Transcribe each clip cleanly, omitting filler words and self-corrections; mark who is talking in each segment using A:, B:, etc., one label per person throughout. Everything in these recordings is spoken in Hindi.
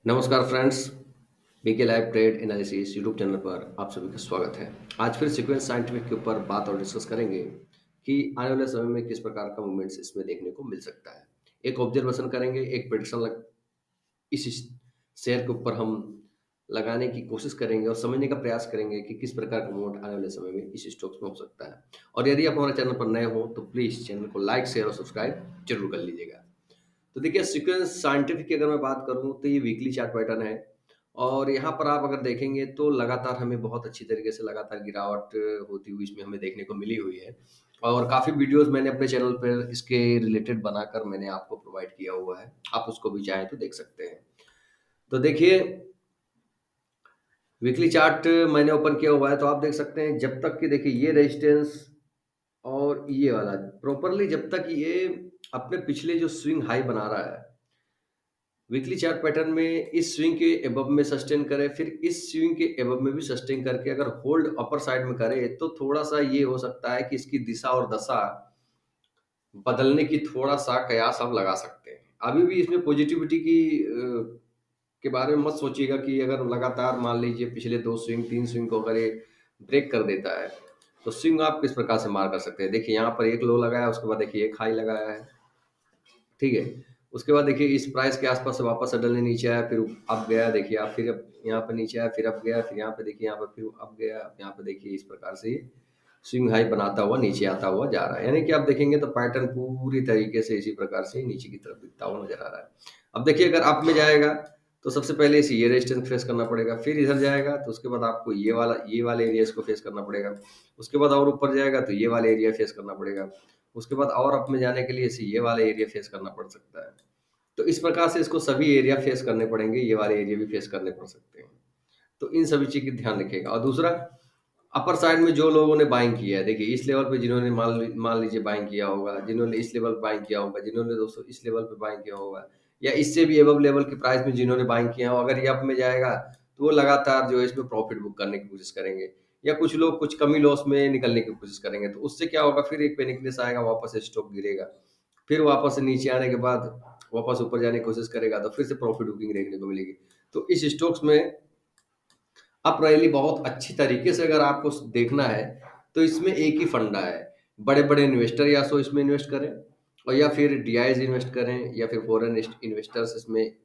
A: नमस्कार friends, BK live trade analysis YouTube channel पर आप सभी का स्वागत है। आज फिर सीक्वेंस साइंटिफिक के ऊपर बात और डिस्कस करेंगे कि आने वाले समय में किस प्रकार का मूवमेंट्स इसमें देखने को मिल सकता है। एक ऑब्जर्वेशन करेंगे, एक प्रेडिक्शन इस शेयर के ऊपर हम लगाने की कोशिश करेंगे और समझने का प्रयास करेंगे कि किस प्रकार का मूवमेंट आने वाले समय में इस स्टॉक्स में हो सकता है। और यदि आप हमारे चैनल पर नए हो तो प्लीज़ चैनल को लाइक, शेयर और सब्सक्राइब जरूर कर लीजिएगा। तो देखिए सीक्वेंस साइंटिफिक की अगर मैं बात करूँ तो ये वीकली चार्ट पैटर्न है और यहाँ पर आप अगर देखेंगे तो लगातार हमें बहुत अच्छी तरीके से लगातार गिरावट होती हुई इसमें हमें देखने को मिली हुई है। और काफ़ी वीडियोस मैंने अपने चैनल पर इसके रिलेटेड बनाकर मैंने आपको प्रोवाइड किया हुआ है, आप उसको भी चाहें तो देख सकते हैं। तो देखिए वीकली चार्ट मैंने ओपन किया हुआ है तो आप देख सकते हैं जब तक कि देखिए ये रेजिस्टेंस और ये वाला प्रॉपरली जब तक ये अपने पिछले जो स्विंग हाई बना रहा है वीकली चार्ट पैटर्न में इस स्विंग के एबव में सस्टेन करे, फिर इस स्विंग के एबव में भी सस्टेन करके अगर होल्ड अपर साइड में करे तो थोड़ा-सा ये हो सकता है कि इसकी दिशा और दशा बदलने की थोड़ा-सा कयास आप लगा सकते हैं। अभी भी इसमें पॉजिटिविटी के बारे में मत सोचिएगा कि अगर लगातार मान लीजिए पिछले 2 स्विंग, 3 स्विंग को अगर ये ब्रेक कर देता है, तो स्विंग आप किस प्रकार से मार कर सकते हैं। देखिए यहाँ पर एक लो लगाया, उसके बाद देखिए एक हाई लगाया है। ठीक है? उसके बाद देखिए इस प्राइस के आस-पास से वापस सडनली नीचे आया, फिर अप गया देखिए आप, फिर अब यहाँ पे नीचे आया, फिर अप गया, फिर यहाँ पे देखिए यहाँ पे फिर अप गया, अब यहाँ पे देखिए इस प्रकार से ये स्विंग हाई बनाता हुआ नीचे आता हुआ जा रहा है। यानी कि आप देखेंगे तो पैटर्न पूरी तरीके से इसी प्रकार से नीचे की तरफ दिखता हुआ नज़र आ रहा है। अब देखिए अगर अप में जाएगा, तो सबसे पहले इसे ये रेजिस्टेंस फेस करना पड़ेगा, फिर इधर जाएगा तो उसके बाद आपको ये वाले एरियाज़ को फेस करना पड़ेगा। उसके बाद और ऊपर जाएगा तो ये वाला एरिया फेस करना पड़ेगा। उसके बाद और अप में जाने के लिए इसे ये वाला एरिया फेस करना पड़ सकता है। तो इस प्रकार से इसको सभी एरिया फेस करने पड़ेंगे, ये वाले एरिया भी फेस करने पड़ सकते हैं। तो इन सभी चीज़ की ध्यान रखिएगा और दूसरा अपर साइड में जो लोगों ने बाइंग किया है, देखिए इस लेवल पे जिन्होंने मान लीजिए बाइंग किया होगा, जिन्होंने इस लेवल पे बाइंग किया होगा, जिन्होंने दोस्तों इस लेवल पे बाइंग किया होगा या इससे भी अबव लेवल के प्राइस में जिन्होंने बाइंग किया हो, अगर ये अप में जाएगा, तो वो लगातार जो है इसमें प्रॉफिट बुक करने की कोशिश करेंगे या कुछ लोग कुछ कमी लॉस में निकलने की कोशिश करेंगे। तो उससे क्या होगा फिर एक पैनिकनेस आएगा, वापस से स्टॉक गिरेगा। फिर वापस से नीचे आने के बाद वापस ऊपर जाने की कोशिश करेगा, तो फिर से प्रॉफिट बुकिंग देखने को मिलेगी। तो इस स्टॉक्स में अप रैली बहुत अच्छी तरीके से अगर आपको देखना है, तो इसमें एक ही फंडा है। बड़े-बड़े इन्वेस्टर या सो इसमें इन्वेस्ट करें और या फिर डीआईज़ इन्वेस्ट करें या फिर फॉरेन इन्वेस्टर्स इसमें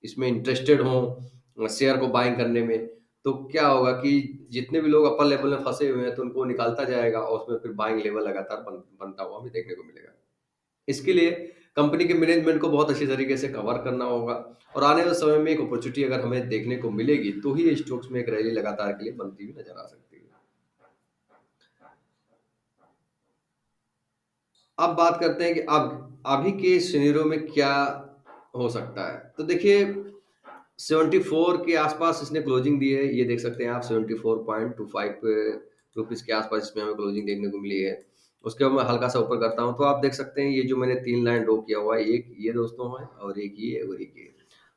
A: इसमें इंटरेस्टेड हों शेयर को बाइंग करने में। तो क्या होगा कि जितने भी लोग अपर लेवल में फँसे हुए हैं, तो उनको निकालता जाएगा और उसमें फिर बाइंग लेवल लगातार बनता हुआ हमें देखने को मिलेगा। इसके लिए कंपनी के मैनेजमेंट को बहुत अच्छी तरीके से कवर करना होगा और आने वाले समय में एक अपॉर्चुनिटी अगर हमें देखने को मिलेगी, तो ही ये स्टॉक्स में एक रैली लगातार के लिए बनती हुई नज़र आ सकती है। अब बात करते हैं कि अब अभी के सिनेरियो में क्या हो सकता है? तो देखिए 74 के आसपास इसने क्लोजिंग दी है, ये देख सकते हैं आप 74.25 रुपीज़ के आसपास इसमें हमें क्लोजिंग देखने को मिली है। उसके बाद मैं हल्का-सा ऊपर करता हूँ, तो आप देख सकते हैं ये जो मैंने 3 लाइन ड्रॉ किया हुआ है, एक ये दोस्तों है और एक ये और एक ये।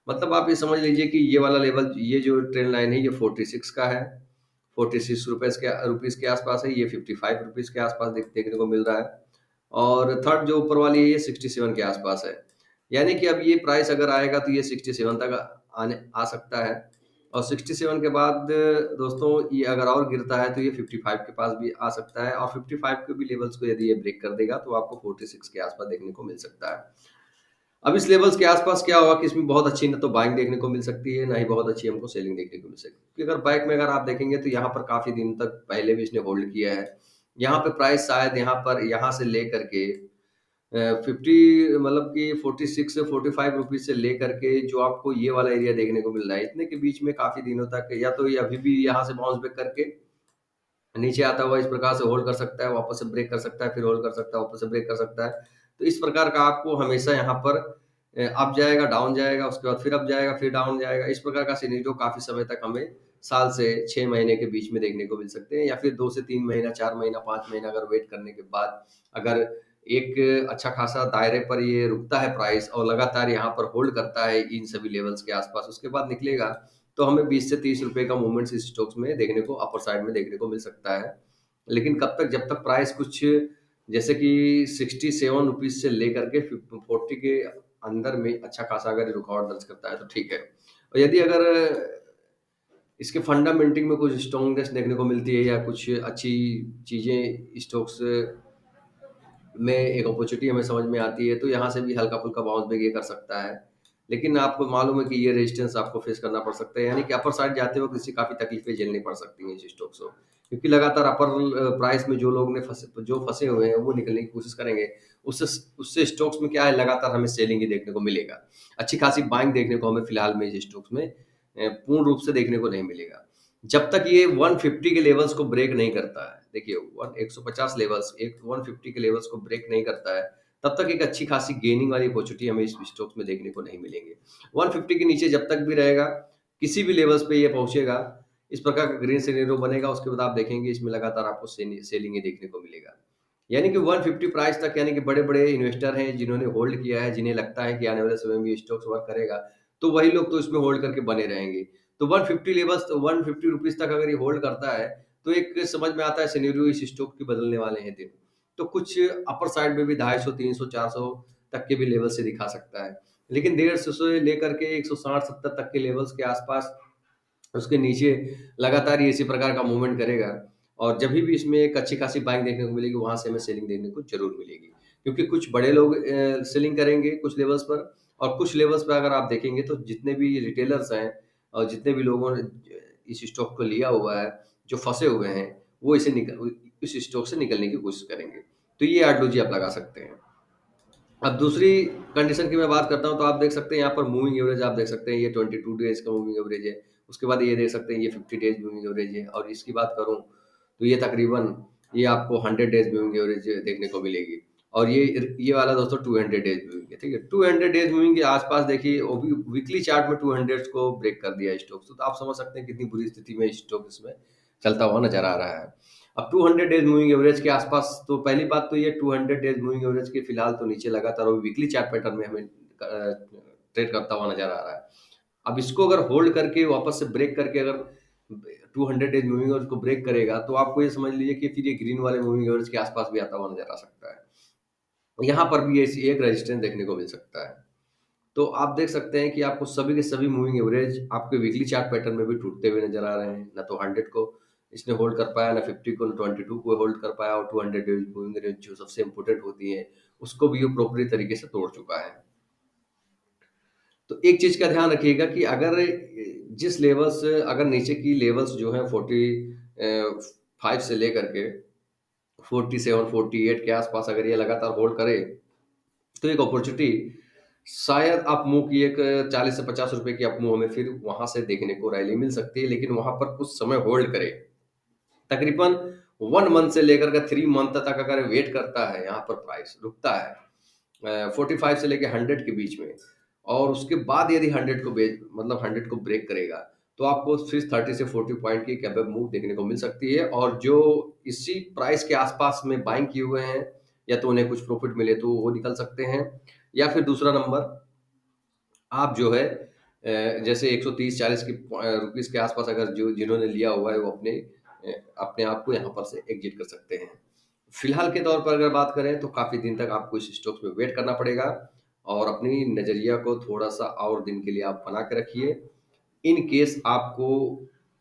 A: मतलब आप ये समझ लीजिए कि ये वाला लेवल ये जो ट्रेंड लाइन है ये 46 का है, 46 रुपीज़ के आसपास है, ये 55 रुपीज़ के आसपास देखने को मिल रहा है। और थर्ड जो ऊपर वाली है ये 67 के आसपास है। यानी कि अब ये प्राइस अगर आएगा तो ये 67 तक आ सकता है और 67 के बाद दोस्तों ये अगर और गिरता है तो ये 55 के पास भी आ सकता है और 55 के भी लेवल्स को यदि ये ब्रेक कर देगा तो आपको 46 के आसपास देखने को मिल सकता है। अब इस लेवल्स के आसपास क्या होगा कि इसमें बहुत अच्छी ना तो बाइंग देखने को मिल सकती है, ना ही बहुत अच्छी हमको सेलिंग देखने को मिल सकती है। क्योंकि अगर बैक में अगर आप देखेंगे तो यहाँ पर काफ़ी दिन तक पहले भी इसने होल्ड किया है। यहाँ पे प्राइस शायद यहाँ से लेकर के 50 मतलब कि 46 से 45 रुपीज़ से लेकर के जो आपको ये वाला एरिया देखने को मिल रहा है, इतने के बीच में काफ़ी दिनों तक या तो ये अभी भी यहाँ से बाउंस बैक करके नीचे आता हुआ इस प्रकार से होल्ड कर सकता है, वापस से ब्रेक कर सकता है, फिर होल्ड कर सकता है, वापस से ब्रेक कर सकता है। तो इस प्रकार का आपको हमेशा यहाँ पर अप जाएगा, डाउन जाएगा, उसके बाद फिर अप जाएगा, फिर डाउन जाएगा। इस प्रकार का सिनेरियो काफ़ी समय तक हमें साल से 6 महीने के बीच में देखने को मिल सकते हैं या फिर 2 से 3 महीना, 4 महीना, 5 महीना अगर वेट करने के बाद अगर एक अच्छा खासा दायरे पर ये रुकता है प्राइस और लगातार यहाँ पर होल्ड करता है इन सभी लेवल्स के आसपास, उसके बाद निकलेगा तो हमें 20 से 30 रुपए का मूवमेंट इस स्टॉक्स में देखने को अपर साइड में देखने को मिल सकता है। लेकिन कब तक जब तक प्राइस कुछ जैसे कि 67 रुपीज़ से लेकर के 40 के अंदर में अच्छा खासा अगर रिकॉर्ड दर्ज करता है तो ठीक है। और यदि अगर इसके फंडामेंटिंग में कुछ स्ट्रांगनेस देखने को मिलती है या कुछ अच्छी चीज़ें स्टॉक्स में एक अपॉर्चुनिटी हमें समझ में आती है, तो यहाँ से भी हल्का-फुल्का बाउंस बैक ये कर सकता है। लेकिन आपको मालूम है कि ये रेजिस्टेंस आपको फेस करना पड़ सकता है, यानी कि अपर साइड जाते वक़्त इससे काफ़ी तकलीफ़ें झेलनी पड़ सकती हैं इस स्टॉक्स को। क्योंकि लगातार अपर प्राइस में जो फँसे हुए हैं, वो निकलने की कोशिश करेंगे। उससे उससे स्टॉक्स में क्या है, लगातार हमें सेलिंग ही देखने को मिलेगा। अच्छी खासी बाइंग देखने को हमें फिलहाल में इस स्टॉक्स में पूर्ण रूप से देखने को नहीं मिलेगा। जब तक ये 150 के लेवल्स को ब्रेक नहीं करता है, देखिए 150 लेवल्स, एक 150 के लेवल्स को ब्रेक नहीं करता है, तब तक एक अच्छी खासी गेनिंग वाली अपॉर्चुनिटी हमें इस स्टॉक्स में देखने को नहीं मिलेंगे। 150 के नीचे जब तक भी रहेगा, किसी भी लेवल्स पे ये पहुँचेगा, इस प्रकार का ग्रीन सिनेरियो बनेगा, उसके बाद आप देखेंगे इसमें लगातार आपको सेलिंग ही देखने को मिलेगा। यानी कि 150 प्राइस तक, यानी कि बड़े-बड़े इन्वेस्टर हैं जिन्होंने होल्ड किया है, जिन्हें लगता है कि आने वाले समय में ये स्टॉक्स वर्क करेगा, तो वही लोग तो इसमें होल्ड करके बने रहेंगे। तो 150 लेवल्स, तो 150 रुपीज़ तक अगर ये होल्ड करता है, तो एक समझ में आता है सिनेरियो इस स्टॉक के बदलने वाले हैं दिन। तो कुछ अपर साइड में भी 250, 300, 400 तक के भी लेवल से दिखा सकता है। लेकिन 150 से लेकर के 160-70 तक के लेवल्स के आसपास, उसके नीचे लगातार ये इसी प्रकार का मूवमेंट करेगा, और जभी भी इसमें एक अच्छी खासी बाइंग देखने को मिलेगी, वहाँ से हमें सेलिंग देखने को ज़रूर मिलेगी। क्योंकि कुछ बड़े लोग सेलिंग करेंगे कुछ लेवल्स पर, और कुछ लेवल्स पे अगर आप देखेंगे तो जितने भी रिटेलर्स हैं और जितने भी लोगों ने इस स्टॉक को लिया हुआ है, जो फँसे हुए हैं, वो इस स्टॉक से निकलने की कोशिश करेंगे। तो ये आइडियोलॉजी आप लगा सकते हैं। अब दूसरी कंडीशन की मैं बात करता हूँ, तो आप देख सकते हैं यहाँ पर मूविंग एवरेज आप देख सकते हैं, ये 22 डेज़ का मूविंग एवरेज है। उसके बाद ये देख सकते हैं ये 50 डेज़ मूविंग एवरेज है, और इसकी बात करूँ तो ये तकरीबन ये आपको 100 डेज़ मूविंग एवरेज देखने को मिलेगी। और ये वाला दोस्तों 200 डेज़ मूविंग है, ठीक है? 200 डेज़ मूविंग के आस-पास देखिए, वो भी वीकली चार्ट में 200 को ब्रेक कर दिया स्टॉक्स, तो आप समझ सकते हैं कितनी बुरी स्थिति में स्टॉक इसमें चलता हुआ नज़र आ रहा है। अब 200 डेज़ मूविंग एवरेज के आसपास, तो पहली बात तो ये 200 डेज़ मूविंग एवरेज के फिलहाल तो नीचे लगातार वो वीकली चार्ट पैटर्न में हमें ट्रेड करता हुआ नज़र आ रहा है। अब इसको अगर होल्ड करके वापस से ब्रेक करके अगर 200 डेज़ मूविंग एवरेज को ब्रेक करेगा, तो आपको ये समझ लीजिए कि फिर ये ग्रीन वाले मूविंग एवरेज के आसपास भी आता हुआ नज़र आ सकता है। यहाँ पर भी ऐसी एक रेजिस्टेंस देखने को मिल सकता है। तो आप देख सकते हैं कि आपको सभी के सभी मूविंग एवरेज आपके वीकली चार्ट पैटर्न में भी टूटते हुए नज़र आ रहे हैं। ना तो 100 को इसने होल्ड कर पाया, ना 50 को, ना 22 को होल्ड कर पाया, और 200 डेज़ मूविंग एवरेज जो सबसे इम्पोर्टेंट होती है, उसको भी वो प्रॉपर्ली तरीके से तोड़ चुका है। तो एक चीज़ का ध्यान रखिएगा कि अगर जिस लेवल से अगर नीचे की लेवल्स जो हैं 5 से लेकर के 47, 48 के आसपास अगर ये लगातार होल्ड करे, तो एक अपॉर्चुनिटी शायद अपमूव की एक 40 से ₹50 की अपमूव हमें फिर वहाँ से देखने को रैली मिल सकती है, लेकिन वहाँ पर कुछ समय होल्ड करे। तकरीबन 1 मंथ से लेकर के 3 मंथ तक अगर वेट करता है, यहाँ पर प्राइस रुकता है 45 से लेके 100 के बीच में, और उसके बाद यदि 100 को मतलब 100 को ब्रेक करेगा, तो आपको फिर 30 से 40 पॉइंट की कैप मूव देखने को मिल सकती है, और जो इसी प्राइस के आसपास में बाइंग किए हुए हैं, या तो उन्हें कुछ प्रॉफिट मिले तो वो निकल सकते हैं, या फिर दूसरा नंबर, आप जो है जैसे 130-40 की रुपीज़ के आसपास अगर जो जिन्होंने लिया हुआ है, वो अपने आप को यहाँ पर से एग्ज़िट कर सकते हैं। फिलहाल के तौर पर अगर बात करें, तो काफ़ी दिन तक आपको इस स्टॉक्स में वेट करना पड़ेगा, और अपनी नज़रिया को थोड़ा-सा और दिन के लिए आप बना के रखिए। इन केस आपको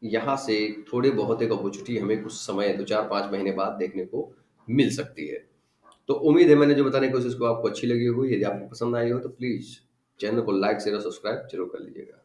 A: यहाँ से थोड़े बहुत एक अपॉर्च्युनिटी हमें कुछ समय 2, 4, 5 महीने बाद देखने को मिल सकती है। तो उम्मीद है मैंने जो बताने की कोशिश को आपको अच्छी लगी होगी। यदि आपको पसंद आई हो, तो प्लीज़ चैनल को लाइक, शेयर और सब्सक्राइब ज़रूर कर लीजिएगा।